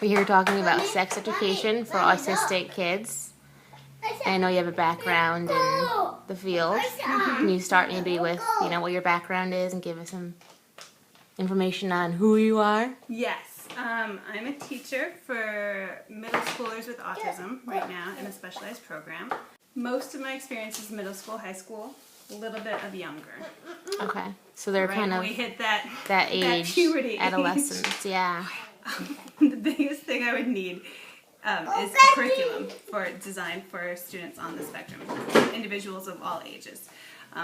We're here talking about sex education for autistic kids. I know you have a background in the field. Can you start maybe with, what your background is and give us some information on who you are? Yes. I'm a teacher for middle schoolers with autism right now in a specialized program. Most of my experience is middle school, high school, a little bit of younger. Okay. So they're kind of we hit that age, that puberty adolescence, yeah. The biggest thing I would need is a curriculum designed for students on the spectrum, individuals of all ages.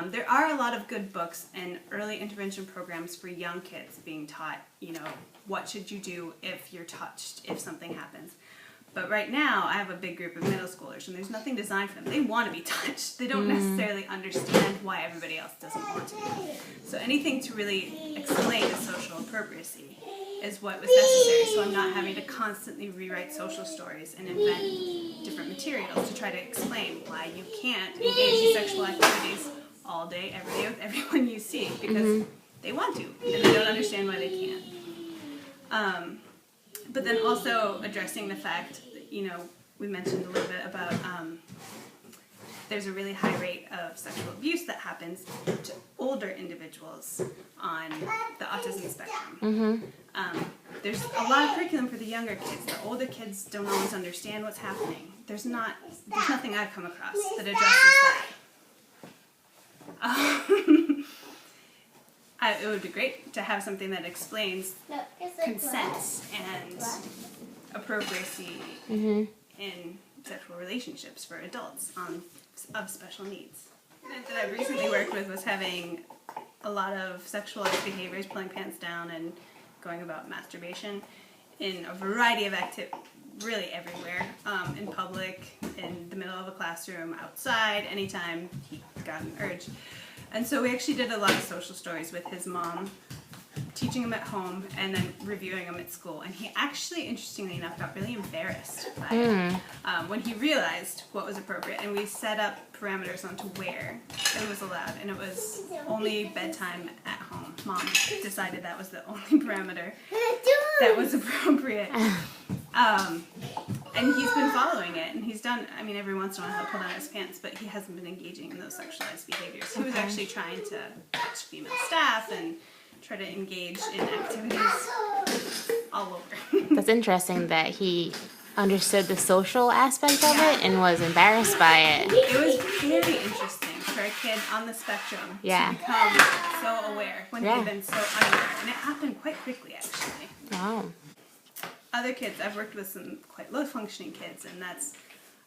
There are a lot of good books and early intervention programs for young kids being taught, what should you do if you're touched, if something happens. But right now, I have a big group of middle schoolers, and there's nothing designed for them. They want to be touched. They don't necessarily understand why everybody else doesn't want to be. So anything to really explain the social appropriacy is what was necessary, so I'm not having to constantly rewrite social stories and invent different materials to try to explain why you can't engage in sexual activities all day, every day with everyone you see, because they want to, and they don't understand why they can't. But then also addressing the fact that, we mentioned a little bit about there's a really high rate of sexual abuse that happens to older individuals on the autism spectrum. There's a lot of curriculum for the younger kids. The older kids don't always understand what's happening. There's nothing I've come across that addresses that. It would be great to have something that explains consent and appropriacy in sexual relationships for adults of special needs. That I've recently worked with was having a lot of sexualized behaviors, pulling pants down and going about masturbation in a variety of activities, really everywhere, in public, in the middle of a classroom, outside, anytime he got an urge. And so we actually did a lot of social stories with his mom, teaching him at home and then reviewing him at school. And he actually, interestingly enough, got really embarrassed by it when he realized what was appropriate. And we set up parameters onto where it was allowed. And it was only bedtime at home. Mom decided that was the only parameter that was appropriate. And he's been following it, and he's done, every once in a while he'll pull down his pants, but he hasn't been engaging in those sexualized behaviors. He was actually trying to touch female staff and try to engage in activities all over. That's interesting that he understood the social aspect of it and was embarrassed by it. It was very interesting for a kid on the spectrum to become so aware when he'd been so unaware. And it happened quite quickly, actually. Wow. Other kids, I've worked with some quite low-functioning kids, and that's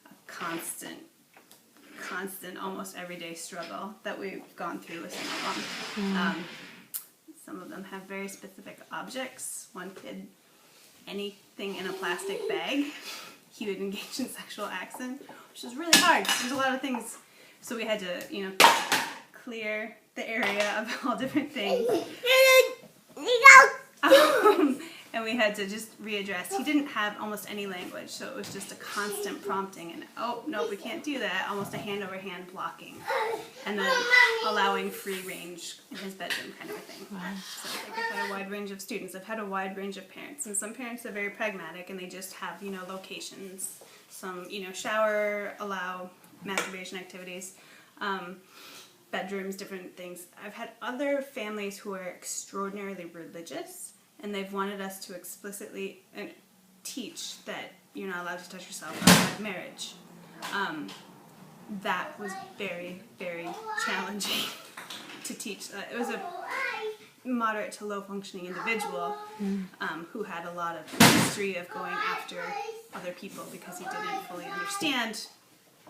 a constant, almost everyday struggle that we've gone through with some of them. Some of them have very specific objects. One kid, anything in a plastic bag, he would engage in sexual acts in, which is really hard. There's a lot of things, so we had to, clear the area of all different things. And we had to just readdress. He didn't have almost any language, so it was just a constant prompting and, oh, no, we can't do that, almost a hand-over-hand blocking. And then allowing free range in his bedroom kind of a thing. Wow. So I've had a wide range of students. I've had a wide range of parents. And some parents are very pragmatic, and they just have, locations. Some, shower, allow masturbation activities. Bedrooms, different things. I've had other families who are extraordinarily religious, and they've wanted us to explicitly teach that you're not allowed to touch yourself outside of marriage. That was very, very challenging to teach. It was a moderate to low-functioning individual who had a lot of history of going after other people because he didn't fully understand,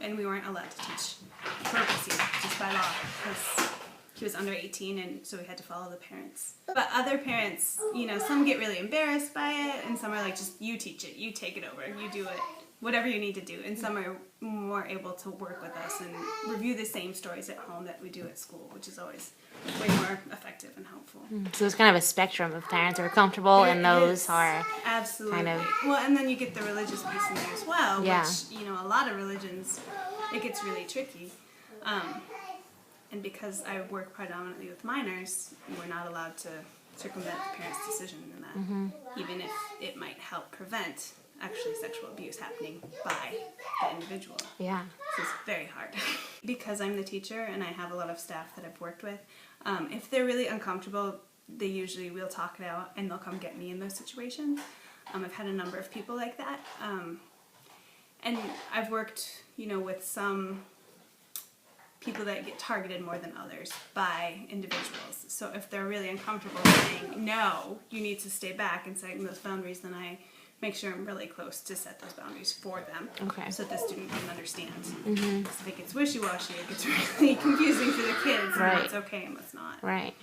and we weren't allowed to teach appropriacy just by law because he was under 18, and so we had to follow the parents. But other parents, some get really embarrassed by it, and some are like, just you teach it, you take it over, you do it, whatever you need to do. And some are more able to work with us and review the same stories at home that we do at school, which is always way more effective and helpful. So it's kind of a spectrum of parents who are comfortable and those are absolutely kind of... Well, and then you get the religious piece in there as well, which, a lot of religions, it gets really tricky. And because I work predominantly with minors, we're not allowed to circumvent the parent's decision in that, even if it might help prevent actually sexual abuse happening by the individual. Yeah. This is very hard. Because I'm the teacher and I have a lot of staff that I've worked with, if they're really uncomfortable, they usually will talk it out and they'll come get me in those situations. I've had a number of people like that. And I've worked, with some people that get targeted more than others by individuals. So if they're really uncomfortable saying, no, you need to stay back and setting those boundaries, then I make sure I'm really close to set those boundaries for them. Okay. So that the student can understand. Because if it gets wishy-washy, it gets really confusing for the kids, and what's okay and what's not. Right.